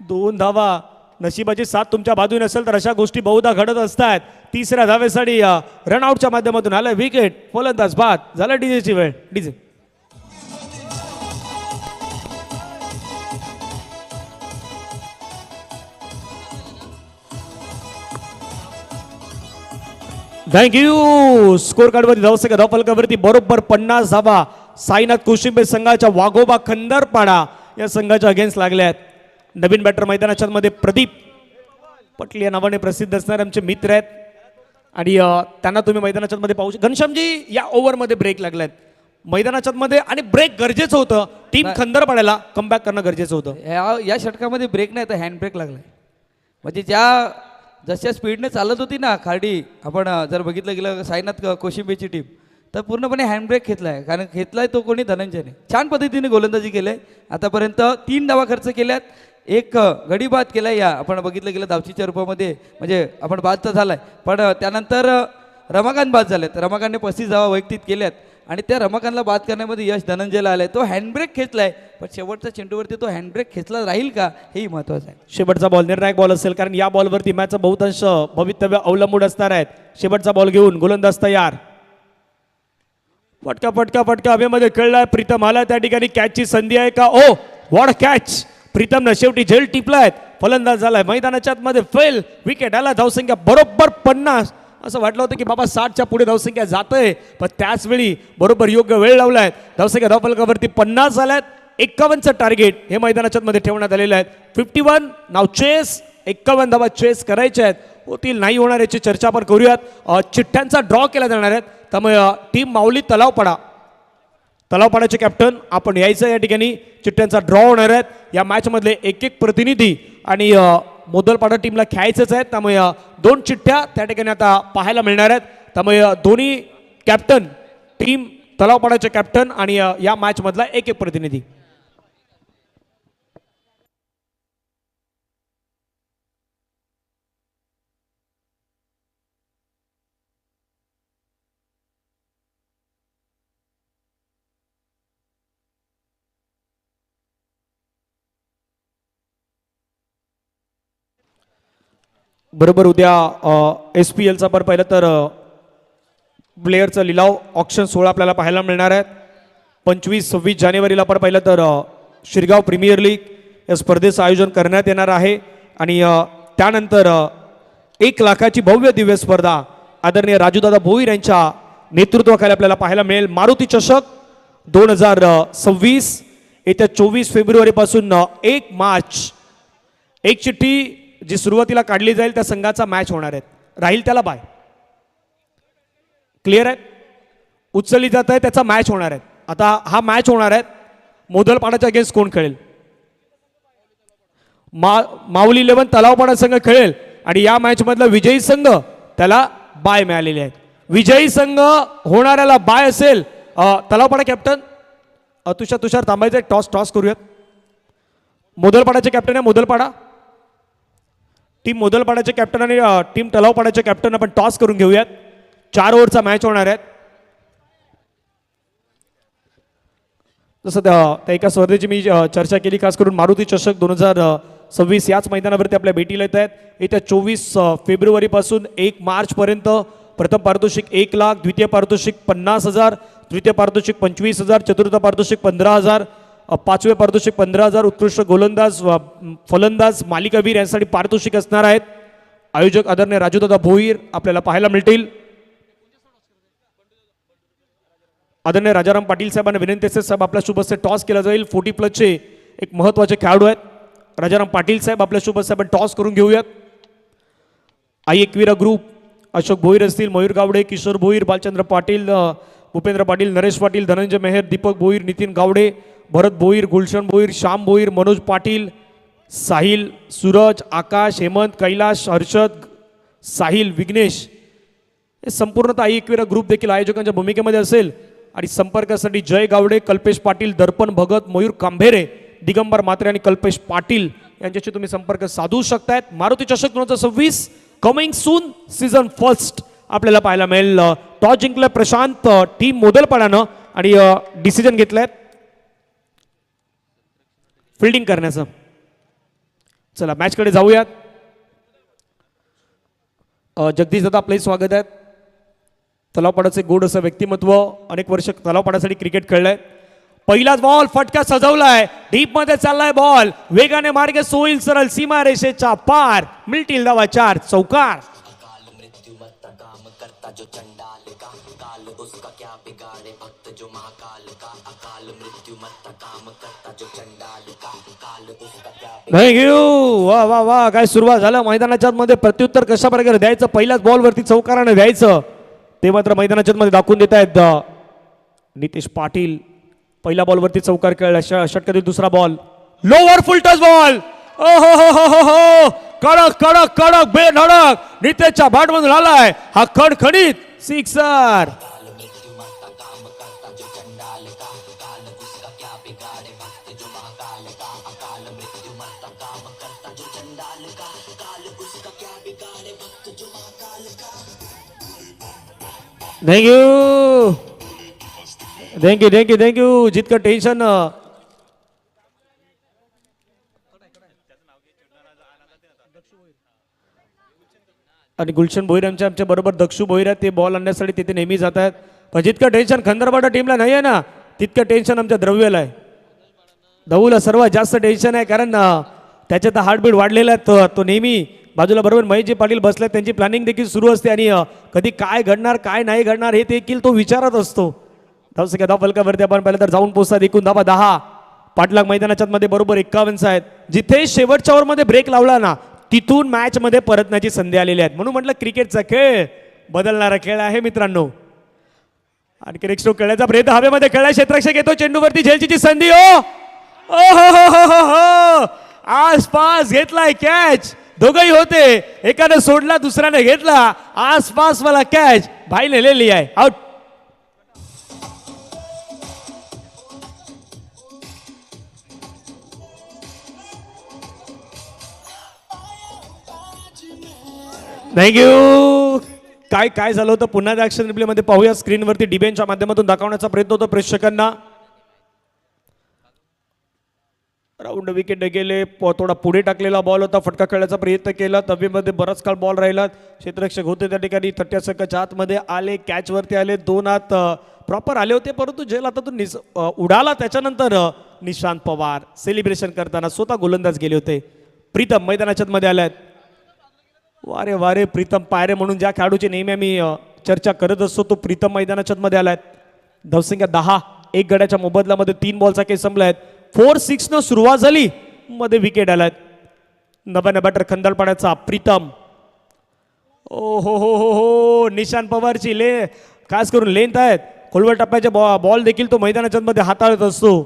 2 धावा. नशिबाची साथ तुमच्या बाजूने असेल तर अशा गोष्टी बहुधा घडत असतात. तिसऱ्या धावेसाठी रनआउटच्या माध्यमातून आलाय विकेट. फलंदाज बाद झाला. डीजेची वेळ. DJ thank you. स्कोर कार्डवरती धावसंख्या धावफलकावरती बरोबर 50 धावा साईनाथ कोशिंबे संघाच्या वाघोबा खंदरपाडा या संघाच्या अगेन्स्ट लागल्या आहेत. नवीन बॅटर मैदानाच्या मध्ये प्रदीप पटली या नावाने प्रसिद्ध असणारे आमचे मित्र आहेत आणि त्यांना तुम्ही मैदानाच्या मध्ये पाहू शकता. घनश्यामजी या ओव्हरमध्ये ब्रेक लागलाय मैदानाच्या मध्ये आणि ब्रेक गरजेचं होतं. टीम खंदरपाड्याला कमबॅक करणं गरजेचं होतं. या षटकामध्ये ब्रेक नाही तर हँड ब्रेक लागलाय. म्हणजे जशा स्पीडने चालत होती ना खाडी, आपण जर बघितलं गेलं साईनाथ कोशिंबेची टीम, तर पूर्णपणे हँडब्रेक घेतलाय. कारण घेतलाय तो कोणी धनंजयने. छान पद्धतीने गोलंदाजी केलंय. आतापर्यंत 3 धावा खर्च केल्यात, 1 गडी बाद केलाय. या आपण बघितलं गेलं धावचीच्या रूपामध्ये, म्हणजे आपण बाद तर झालाय, पण त्यानंतर रमाकांत बाद झालेत. रमाकांतने 35 धावा वैयक्तिक केल्यात आणि त्या रमाकांतला बाद करण्यामध्ये यश धनंजयला आलंय. तो हँडब्रेक खेचलाय, पण शेवटच्या चेंडूवरती तो हँडब्रेक खेचला राहील का हेही महत्वाचं आहे. शेवटचा बॉल निर्णायक बॉल असेल, कारण या बॉलवरती मॅचचं बहुतांश भवितव्य अवलंबून असणार आहेत. शेवटचा बॉल घेऊन गोलंदाज तयार. पटका पटका पटका हवेमध्ये खेळलाय. प्रीतम आला त्या ठिकाणी. कॅचची संधी आहे का? ओ व्हॉट कॅच. प्रीतमनं शेवटी झेल टिपलाय. फलंदाज झालाय मैदानाच्या आतमध्ये. फेल. विकेट आला. धावसंख्या बरोबर 50. असं वाटलं होतं की बाबा 60च्या पुढे धावसंख्या जातंय, पण त्याच वेळी बरोबर योग्य वेळ लावलाय. धावसंख्या धावफलकावरती 50 झाल्यात. 51चं टार्गेट हे मैदानाच्या मध्ये ठेवण्यात आलेलं आहे. 51 नाव चेस. 51 धावा चेस करायच्या आहेत. होतील नाही होणार याची चर्चा आपण करूयात. चिठ्ठ्यांचा ड्रॉ केला जाणार आहे, त्यामुळे टीम माऊली तलावपाडाचे कॅप्टन आपण यायचं. या ठिकाणी चिठ्ठ्यांचा ड्रॉ होणार आहेत. या मॅचमधले एक प्रतिनिधी आणि मोदलपाडा टीमला खेळायचंच आहे, त्यामुळे 2 चिठ्ठ्या त्या ठिकाणी आता पाहायला मिळणार आहेत. त्यामुळे दोन्ही कॅप्टन, टीम तलावपाडाचे कॅप्टन आणि या मॅचमधला एक प्रतिनिधी. बरोबर उद्या SPLचा पण पाहिलं तर प्लेयरचा लिलाव ऑक्शन 16 आपल्याला पाहायला मिळणार आहेत. 25-26 जानेवारीला पण पाहिलं तर शिरगाव प्रीमियर लीग या स्पर्धेचं आयोजन करण्यात येणार आहे आणि त्यानंतर 1 लाखाची भव्य दिव्य स्पर्धा आदरणीय राजूदादा भोईर यांच्या नेतृत्वाखाली आपल्याला पाहायला मिळेल. मारुती चषक 2026 येत्या 24 फेब्रुवारीपासून 1 मार्च. एक चिठ्ठी जी सुरुवातीला काढली जाईल त्या संघाचा मॅच होणार आहे, राहील त्याला बाय. क्लिअर आहे. उचलली जात आहे त्याचा मॅच होणार आहे. आता हा मॅच होणार आहे मोदलपाडाच्या अगेन्स्ट कोण खेळेल? माऊली 11 तलावपाडा संघ खेळेल आणि या मॅच मधला विजयी संघ त्याला बाय मिळालेले आहेत. विजयी संघ होणाऱ्याला बाय असेल. तलावपाडा कॅप्टन तुषार थांबायचं. टॉस करूयात. मोदलपाडाचे कॅप्टन आहे मोदलपाडा टीम. मोदलपाड्याचे कॅप्टन आणि टीम तलावपाड्याचे कॅप्टन आपण टॉस करून घेऊयात. 4 ओव्हरचा मॅच होणार आहे. जसं त्या एका स्पर्धेची मी चर्चा केली, खास करून मारुती चषक 2026 याच मैदानावरती आपल्या भेटीला येत आहेत. येत्या 24 फेब्रुवारीपासून 1 मार्चपर्यंत प्रथम पारितोषिक 1 लाख, द्वितीय पारितोषिक 50,000, तृतीय पारितोषिक 25,000, चतुर्थ पारितोषिक 15,000, 5वे पारितोषिक 15,000, उत्कृष्ट गोलंदाज, फलंदाज, मालिकावीर यांसाठी पारितोषिक असणार आहेत. आयोजक आदरणीय राजूदादा भोईर आपल्याला पाहायला मिळतील. आदरणीय राजाराम पाटील साहेबांना विनंती असेल साहेब आपल्या शुभ हस्ते टॉस केला जाईल. 40+ एक महत्त्वाचे खेळाडू आहेत. राजाराम पाटील साहेब आपल्या शुभ हस्ते आपण टॉस करून घेऊयात. एकवीरा ग्रुप अशोक भोईर असतील, मयूर गावडे, किशोर भोईर, बालचंद्र पाटील, भूपेंद्र पाटील, नरेश पाटील, धनंजय मेहर, दीपक भोईर, नितीन गावडे, भरत भोईर, गुलशन भोईर, श्याम भोईर, मनोज पाटील, साहिल, सूरज, आकाश, हेमंत, कैलाश, हर्षद, साहिल, विघ्नेश हे संपूर्णतः एकवीरा ग्रुप देखील आयोजकांच्या भूमिकेमध्ये असेल. आणि संपर्कासाठी जय गावडे, कल्पेश पाटील, दर्पण भगत, मयूर कांभेरे, दिगंबर मात्रे आणि कल्पेश पाटील यांच्याशी तुम्ही संपर्क साधू शकतायत. मारुती चषक 2026 कमिंग सून सीझन 1 आपल्याला पाहायला मिळेल. टॉस जिंकलं प्रशांत टीम मोदलपाड्यानं आणि डिसिजन घेतलंय फिल्डिंग करण्याचं. चला मॅचकडे जाऊयात. जगदीश दादा आपलंही स्वागत आहे. तलावपाडाचे गोड असं व्यक्तिमत्व, अनेक वर्ष तलावपाडासाठी क्रिकेट खेळलंय. पहिलाच बॉल फटका सजवलाय, डीप मध्ये चाललाय बॉल, वेगाने मार्ग सोईल सरळ सीमा रेषेच्या पार, मिळतील धावा 4 चौकार. थँक्यू. वा वा वा, काय सुरुवात झालं मैदानाच्या मध्ये. प्रत्युत्तर कशा प्रकारे द्यायचं, पहिल्याच बॉल वरती चौकाराने द्यायचं ते मात्र मैदानाच्या मध्ये दाखवून देत आहेत नितेश पाटील. पहिल्या बॉल वरती चौकार खेळला, षटकातील दुसरा ball, lower full toss ball. ओ हो हो हो हो हो, कडक कडक कडक बेधडक नितेशच्या बॅट मधून आलाय हा खणखणीत sixer. Thank you thank you thank you thank you. जितकं टेन्शन आणि गुलशन भोईर आमच्या बरोबर दक्षू भोईर आहेत, ते बॉल आणण्यासाठी तिथे नेहमी जात आहेत. पण जितकं टेन्शन खंदरपाडा टीमला नाही आहे ना, तितकं टेन्शन आमच्या द्रव्याला आहे. धवूला सर्वात जास्त टेन्शन आहे, कारण त्याच्यात हार्टबीट वाढलेला आहे. तो नेहमी बाजूला बरोबर महेशजी पाटील बसले, त्यांची प्लॅनिंग देखील सुरू असते आणि कधी काय घडणार काय नाही घडणार हे देखील तो विचारत असतो. धावसंख्या धाव फलकावरती आपण पाहिलं तर जाऊन पोहोचतात एकूण धावा 10. पाठलाग मैदानाच्या मध्ये बरोबर 51 आहेत. जिथे शेवटच्या ओव्हरमध्ये ब्रेक लावला ना, तिथून मॅच मध्ये परतण्याची संधी आलेली आहे. म्हणून म्हटलं क्रिकेटचा खेळ बदलणारा खेळ आहे मित्रांनो. आणखी एक स्ट्रोक खेळण्याचा प्रयत्न हवेमध्ये खेळला, क्षेत्ररक्षक येतो, चेंडूवरती झेलची संधी. ओ हो हो हो हो, आसपास घेतलाय कॅच. दोघंही होते, एकाने सोडला दुसऱ्याने घेतला, आसपास मला कॅच भाई नेलेली आहे. आउट. थँक्यू. काय काय झालं होतं पुन्हा ऍक्शन रिप्ले मध्ये पाहूया. स्क्रीनवरती डिबेनच्या माध्यमातून दाखवण्याचा प्रयत्न होतो प्रेक्षकांना. राऊंड विकेट गेले, थोडा पुढे टाकलेला बॉल होता, फटका खेळण्याचा प्रयत्न केला, तबेमध्ये बराच काळ बॉल राहिला. क्षेत्ररक्षक होते त्या ठिकाणी, 30 आतमध्ये आले, कॅच वरती आले, 2 हात प्रॉपर आले होते, परंतु जेल हातातून उडाला. त्याच्यानंतर निशांत पवार सेलिब्रेशन करताना स्वतः गोलंदाज गेले होते. प्रीतम मैदानाच्या मध्ये आल्यात. वारे वारे प्रीतम पायरे म्हणून ज्या खेळाडूची नेहमी आम्ही चर्चा करत असतो, तो प्रीतम मैदानाच्या मध्ये आलाय. धावसंख्या 10, 1 गड्याच्या मोबदल्यामध्ये 3 बॉलचा केस संपलाय. 4-6 न सुरुवात झाली, मध्ये विकेट आलाय. नव्याने बॅटर खंदरपाड्याचा प्रीतम. ओ हो हो हो हो, निशांत पवारची खास करून लेंथ आहेत. खोलवर टप्प्याचे बॉल देखील तो मैदानाच्या मध्ये हाताळत असतो.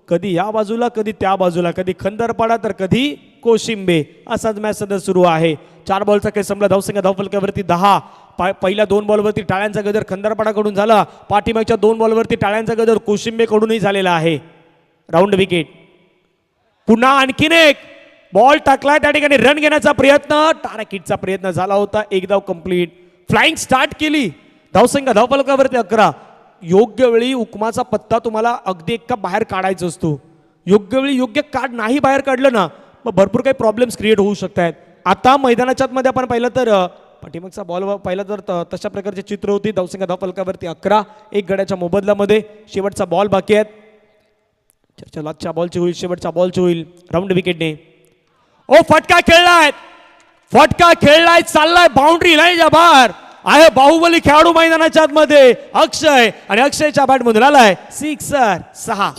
कधी या बाजूला कधी त्या बाजूला, कधी खंदरपाडा तर कधी कोशिंबे, असाच मॅच सध्या सुरू आहे. 4 बॉलचा केस संपला. धावसंख्या धावफलकावरती 10. पहिल्या 2 बॉलवरती टाळ्यांचा गजर खंदरपाडाकडून झाला. पाठीमागच्या 2 बॉलवरती टाळ्यांचा गजर कोशिंबेकडूनही झालेला आहे. Round wicket. पुन्हा आणखीन एक बॉल टाकलाय, त्या ठिकाणी रन घेण्याचा प्रयत्न, टार्गेटचा प्रयत्न झाला होता. 1 धाव कंप्लीट. फ्लाइंग स्टार्ट केली. धावसंख्या धावफलकावरती 11. योग्य वेळी हुकमाचा पत्ता तुम्हाला अगदी एका बाहेर काढायचा असतो. योग्य वेळी योग्य कार्ड नाही बाहेर काढलं ना, मग भरपूर काही प्रॉब्लेम्स क्रिएट होऊ शकतात. आता मैदानाच्या मध्ये आपण पाहिलं तर पाठीमागचा बॉल पाहिला तर तशा प्रकारचे चित्र होती. धावसंख्या धावफलकावरती 11, 1 गड्याच्या मोबदल्यामध्ये शेवटचा बॉल बाकी आहेत. चर्चा लास्टच्या बॉलची होईल, शेवटच्या बॉलची होईल. राऊंड विकेटने ओ फटका खेळलाय, फटका खेळलाय, चाललाय बाउंड्री लाईनच्या बाहेर आहे. बाहुबली खेळाडू मैदानाच्या आतमध्ये अक्षय, आणि अक्षयच्या बॅट मधून आलाय सिक्सर. 6.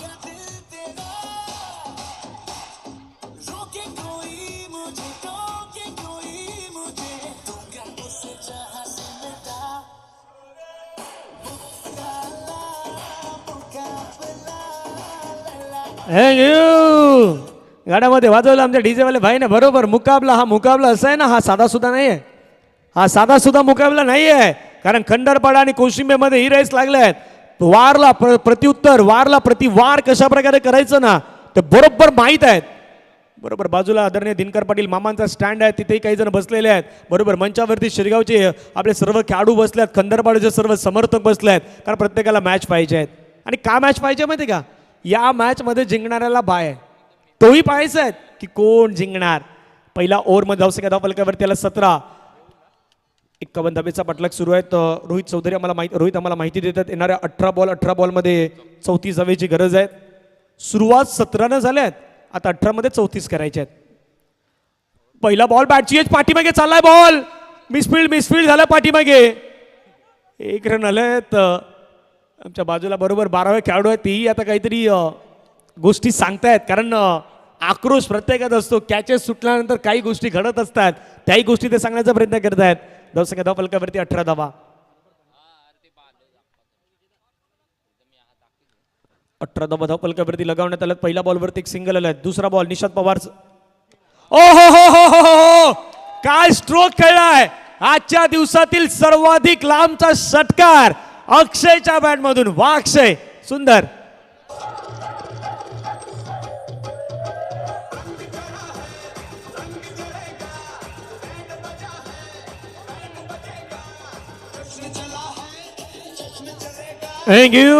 थँक्यू. गाड्यामध्ये वाजवलं आमच्या डीजे वाले भाईने बरोबर. मुकाबला, हा मुकाबला असा आहे ना, हा साधा सुद्धा नाहीये, हा साधा सुद्धा मुकाबला नाहीये. कारण खंडरपाडा आणि कोशिंबेमध्ये ही रेस लागल्यात. वारला प्रत्युत्तर, वारला प्रतिवार कशा प्रकारे करायचं ना, ते बरोबर माहीत आहेत. बरोबर बाजूला आदरणीय दिनकर पाटील मामांचा स्टँड आहे, तिथेही काही जण बसलेले आहेत. बरोबर मंचावरती शिरगावचे आपले सर्व खेळाडू बसले आहेत, खंदरपाड्याचे सर्व समर्थक बसले आहेत, कारण प्रत्येकाला मॅच पाहिजे आहेत. आणि का मॅच पाहिजे माहिती का, या मॅचमध्ये जिंकणाऱ्याला बाय आहे, तोही पाहायचा आहे की कोण जिंकणार. पहिला ओव्हरमध्ये धावसंख्या धावफलकावरती आला 17. 51 धावेचा पाठलाग सुरू आहे. रोहित चौधरी आम्हाला माहिती देतात येणाऱ्या 18 बॉलमध्ये 34 धावेची गरज आहे. सुरुवात 17 झाल्यात, आता 18 मध्ये 34 करायचे आहेत. पहिला बॉल बॅटची पाठीमागे चाललाय, बॉल मिसफील्ड झाला पाठीमागे. 1 रन आलेत. आमच्या बाजूला बरोबर 12वे खेळाडू आहेत, तेही आता काहीतरी गोष्टी सांगतायत, कारण आक्रोश प्रत्येकात असतो. कॅचेस सुटल्यानंतर काही गोष्टी घडत असतात, त्याही गोष्टी ते सांगण्याचा प्रयत्न करत आहेत. धावसंख्या धावफलकावरती 18 धावा. 18 धावा धावफलकावरती लगावण्यात आलं. पहिल्या बॉलवरती एक सिंगल आलाय. दुसरा बॉल निशांत पवार. ओ हो हो हो हो हो, काय स्ट्रोक खेळलाय. आजच्या दिवसातील सर्वाधिक लांबचा षटकार अक्षयच्या बॅटमधून. वा अक्षय, सुंदर. Thank you.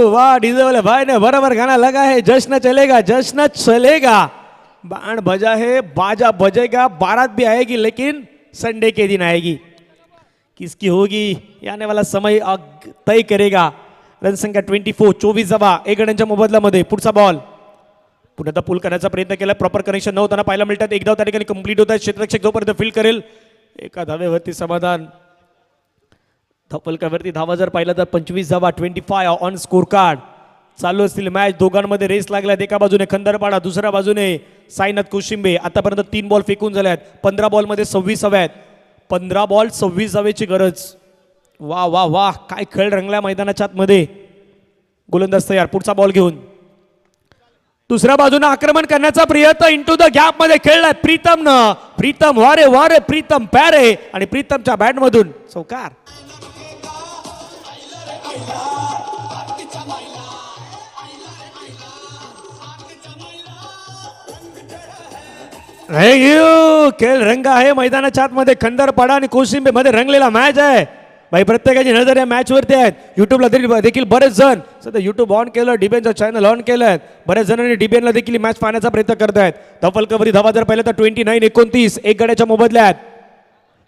वाह डीजे वाले भाई ने बराबर गाना लगा है. जश्न चलेगा, जश्न चलेगा. बाण बजा है, बाजा बजेगा, बारात भी आएगी, लेकिन संडे के दिन आएगी. किसकी होगी ये आने वाला समय तय करेगा. रन संख्या 24, 24 धावा 1 गड्यांच्या मोबदल्यामध्ये. पुढचा बॉल पुन्हा पूल करण्याचा प्रयत्न केला, प्रॉपर कनेक्शन नव्हताना पाहायला मिळतात. 1 धाव त्या ठिकाणी कंप्लीट होत आहे. क्षेत्ररक्षक जोपर्यंत फील्ड करेल 1 धावेवरती समाधान. धावफलकावरती धावा जर पाहिलं तर 25 धावा, 25 ऑन स्कोर कार्ड. चालू असतील मॅच, दोघांमध्ये रेस लागल्यात. एका बाजूने खंदरपाडा, दुसऱ्या बाजूने साईनाथ कोशिंबे. आतापर्यंत 3 बॉल फेकून झाल्यात. 15 बॉलमध्ये 26 हव्यात. 15 बॉल 26 धावेची गरज. वा वा वा, काय खेळ रंगला मैदानाच्या आतमध्ये. गोलंदाज तयार. पुढचा बॉल घेऊन दुसऱ्या बाजूने आक्रमण करण्याचा प्रयत्न. इंटू द गॅप मध्ये खेळलाय प्रीतमनं. प्रीतम वारे वारे, प्रीतम प्यारे, आणि प्रीतमच्या बॅटमधून चौकार. खेळ रंग आहे मैदानाच्या आतमध्ये. खंदरपाडा आणि कोशिंबे मध्ये रंगलेला मॅच आहे भाई. प्रत्येकाची नजर या मॅच वरती आहेत. युट्यूबला देखील बरेच जण सध्या युट्यूब ऑन केलं, डीबीएनचं चॅनल ऑन केलं. बऱ्याच जणांनी डीबीएनला देखील मॅच पाहण्याचा प्रयत्न करत आहेत. धावफलकावरती धावा जर पाहिलं तर 29-29 1 गड्याच्या मोबदल्यात.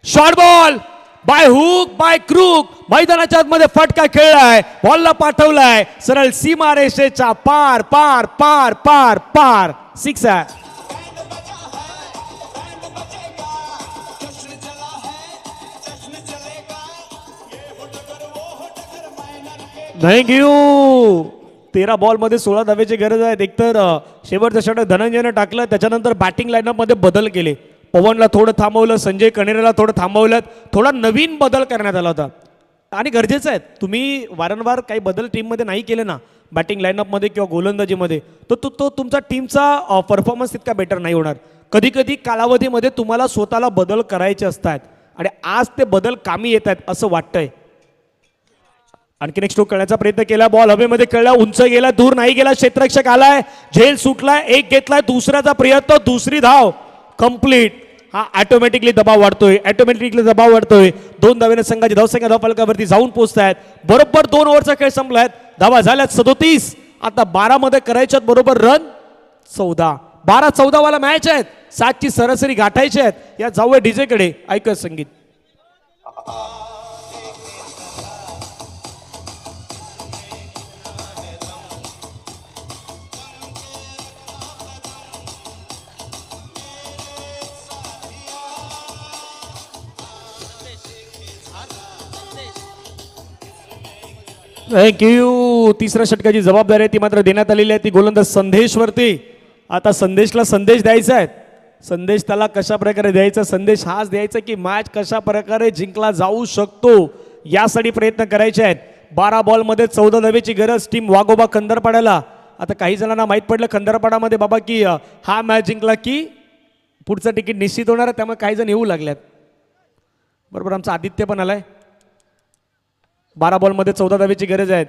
Short ball by hook by crook. मैदानाच्या आतमध्ये फटका खेळलाय, बॉलला पाठवलाय सरळ सीमारेषेच्या पार पार पार पार पार. 6 आहे. Thank you. 13 बॉलमध्ये 16 धावेची गरज आहे. एकतर शेवटचं षटक धनंजयनं टाकलं, त्याच्यानंतर बॅटिंग लाईनअपमध्ये बदल केले. पवनला थोडं थांबवलं, संजय कणेरेला थोडं थांबवलं, थोडा नवीन बदल करण्यात आला होता. आणि गरजेचं आहे, तुम्ही वारंवार काही बदल टीममध्ये नाही केले ना, बॅटिंग लाईनअपमध्ये किंवा गोलंदाजीमध्ये, तो तुमचा टीमचा परफॉर्मन्स तितका बेटर नाही होणार. कधी कधी कालावधीमध्ये तुम्हाला स्वतःला बदल करायचे असतात, आणि आज ते बदल कामी येत आहेत असं वाटतंय. आणखीन एक स्ट्रोक करण्याचा प्रयत्न केला. बॉल हवेमध्ये खेळला, उंच गेला, दूर नाही गेला. क्षेत्ररक्षक आलाय, झेल सुटलाय, 1 घेतलाय. दुसऱ्याचा प्रयत्न, दुसरी धाव कंप्लीट. हा ऑटोमॅटिकली दबाव वाढतोय. 2 धावेने संघाची धावसंख्या धावफलकावरती जाऊन पोहोचतायत. बरोबर 2 ओव्हरचा खेळ संपलाय. धावा झाल्यात 37. आता 12 मध्ये करायच्यात बरोबर रन 14. 12-14 वाला मॅच आहेत. 7 ची सरासरी गाठायची आहेत. या जाऊया डीजे कडे. ऐकत संगीत. थँक्यू. तिसऱ्या षटकाची जबाबदारी आहे ती मात्र देण्यात आलेली आहे, ती गोलंदाज संदेशवरती. आता संदेशला संदेश द्यायचा आहे. संदेश त्याला कशा प्रकारे द्यायचा? संदेश हाच द्यायचा की मॅच कशा प्रकारे जिंकला जाऊ शकतो, यासाठी प्रयत्न करायचे आहेत. 12 बॉलमध्ये 14 धावेची गरज टीम वाघोबा खंदरपाड्याला. आता काही जणांना माहीत पडलं खंदरपाडामध्ये बाबा की हा मॅच जिंकला की पुढचं तिकीट निश्चित होणार आहे, त्यामुळे काही जण येऊ लागल्यात. बरोबर, आमचा आदित्य पण आलाय. 12 बॉलमध्ये 14 धावेची गरज आहे.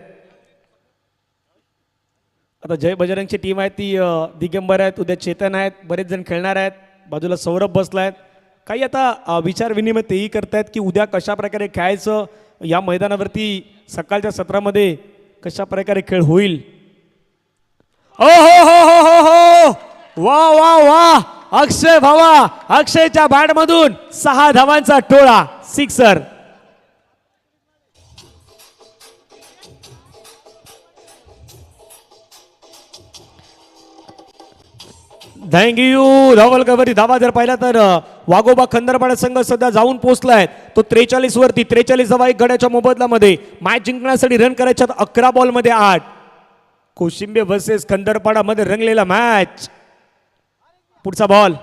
आता जय बजरंगची टीम आहे ती दिगंबर आहेत, उद्या चेतन आहेत, बरेच जण खेळणार आहेत, बाजूला सौरभ बसलायत. काही आता विचार विनिमय तेही करतायत की उद्या कशा प्रकारे खेळायचं, या मैदानावरती सकाळच्या सत्रामध्ये कशा प्रकारे खेळ होईल. ओ हो हो हो हो हो, वा वा वा, अक्षय भावा, अक्षयच्या बॅटमधून 6 धावांचा टोळा, सिक्सर. थँक्यू. धावलकावरती धावा जर पाहिला तर वाघोबा खंदरपाडा संघ सध्या जाऊन पोहोचलाय. तो 43 वरती 43 धावा एक गड्याच्या मोबदल्यामध्ये. मॅच जिंकण्यासाठी रन करायच्यात 11 बॉलमध्ये 8. कोशिंबे वर्सेस खंदरपाडा मध्ये रंगलेला मॅच. पुढचा बॉल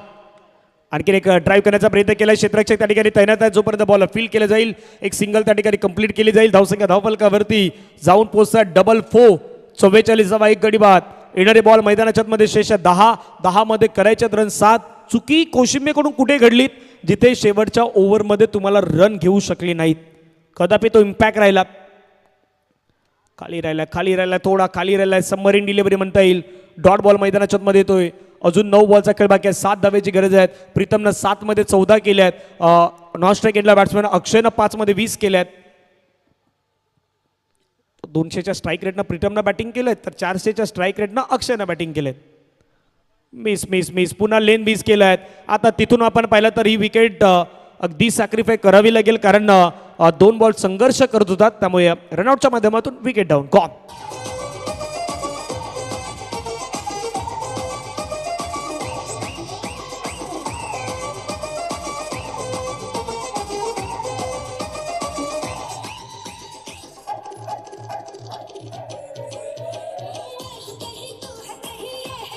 आणखीन एक ड्राईव्ह करण्याचा प्रयत्न केला. क्षेत्ररक्षक त्या ठिकाणी तैनात आहे. जोपर्यंत बॉल फील केलं जाईल एक सिंगल त्या ठिकाणी कंप्लीट केली जाईल. धावसंख्या धावफलकावरती जाऊन पोहोचतात डबल 4. 44 धावा एक गडी बाद. येणारे बॉल मैदानाच्या मध्ये शेष 10 मध्ये करायच्यात रन 7. चुकी कोशिंबेकडून कुठे घडलीत, जिथे शेवटच्या ओव्हरमध्ये तुम्हाला रन घेऊ शकले नाहीत. कदापि तो इम्पॅक्ट राहिला. खाली राहिला थोडा खाली राहिला. सबमरीन डिलिव्हरी म्हणता येईल. डॉट बॉल मैदानाच्या मध्ये येतोय. अजून 9 बॉलचा खेळ बाकी आहे. 7 धावेची गरज आहे. प्रीतमनं 7 मध्ये 14 केल्या आहेत. नॉन स्ट्राईक एंडला बॅट्समॅन अक्षयनं 5 मध्ये 20 केल्या आहेत. 200च्या स्ट्राईक रेटनं प्रीतमनं बॅटिंग केलं तर 400च्या स्ट्राईक रेटनं अक्षयनं बॅटिंग केलं. मिस पुन्हा लेन बीस केलं आहेत. आता तिथून आपण पाहिलं तर ही विकेट अगदी सॅक्रिफाय करावी लागेल, कारण 2 बॉल संघर्ष करत होतात. त्यामुळे रनआउटच्या माध्यमातून विकेट डाऊन गॉन.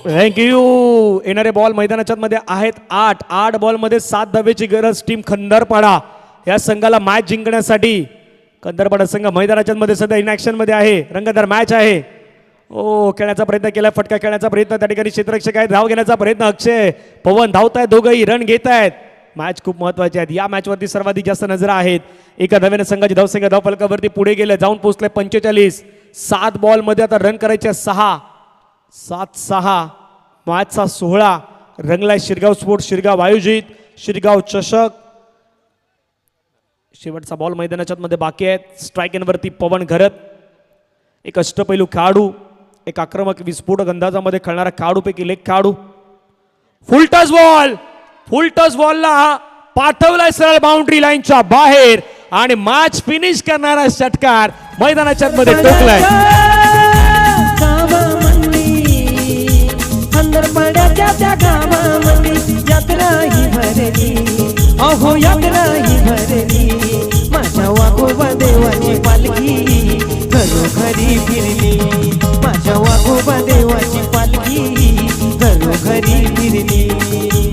थँक्यू. येणारे बॉल मैदानाच्या मध्ये आहेत 8 बॉलमध्ये 7 धावेची गरज टीम खंदरपाडा या संघाला मॅच जिंकण्यासाठी. खंदरपाडा संघ मैदानाच्या मध्ये सध्या इनॅक्शन मध्ये आहे. रंगतदार मॅच आहे. ओ खेळण्याचा प्रयत्न केला, फटका खेळण्याचा प्रयत्न त्या ठिकाणी क्षेत्ररक्षक आहेत. धाव घेण्याचा प्रयत्न अक्षय पवन धावतायत, दोघंही रन घेत आहेत. मॅच खूप महत्वाची आहे. या मॅच वरती सर्वाधिक जास्त नजरा आहेत. एका धावेने संघाची धावसंख्या धावफलकावरती पुढे गेले, जाऊन पोहोचले 45. 7 बॉलमध्ये आता रन करायचे 6. 7-6 मॅचचा 16 रंगलाय. शिरगाव स्पोर्ट्स शिरगाव आयोजित शिरगाव चषक. शेवटचा बॉल मैदानाच्या मध्ये बाकी आहेत. स्ट्राईक एंडवरती पवन घरत, एक अष्टपैलू खेळाडू, एक आक्रमक विस्फोटक अंदाजामध्ये खेळणारा खेळाडूपैकी एक खेळाडू. फुल टच बॉलला पाठवलाय सरळ बाउंड्री लाईनच्या बाहेर आणि मॅच फिनिश करणारा षटकार मैदानाच्या मध्ये टोकलाय. खंदरपाड्याच्या त्या गावामध्ये यात्रा ही भरली, अहो यात्रा ही भरली. माझ्या वाघोबा देवाची पालखी घरोघरी फिरली. माझ्या वाघोबा देवाची पालखी घरोघरी फिरली.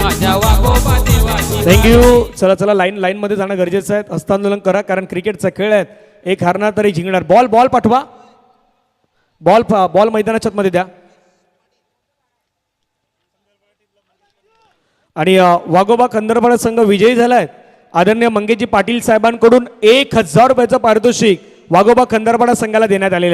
माझ्या वाघोबा देवाची. थँक्यू. चला लाईन मध्ये जाणं गरजेचं आहे. हस्तांदोलन करा, कारण क्रिकेटचा खेळ आहे. एक हारणार तरी जिंकणार. बॉल पाठवा. बॉल मैदानाच्या मध्ये द्या. आणि वाघोबा खंदरपाडा संघ विजयी झालाय. आदरणीय मंगेशजी पाटील साहेबांकडून 1000 रुपयाचं पारितोषिक वाघोबा खंदरपाडा संघाला देण्यात आलेलं आहे.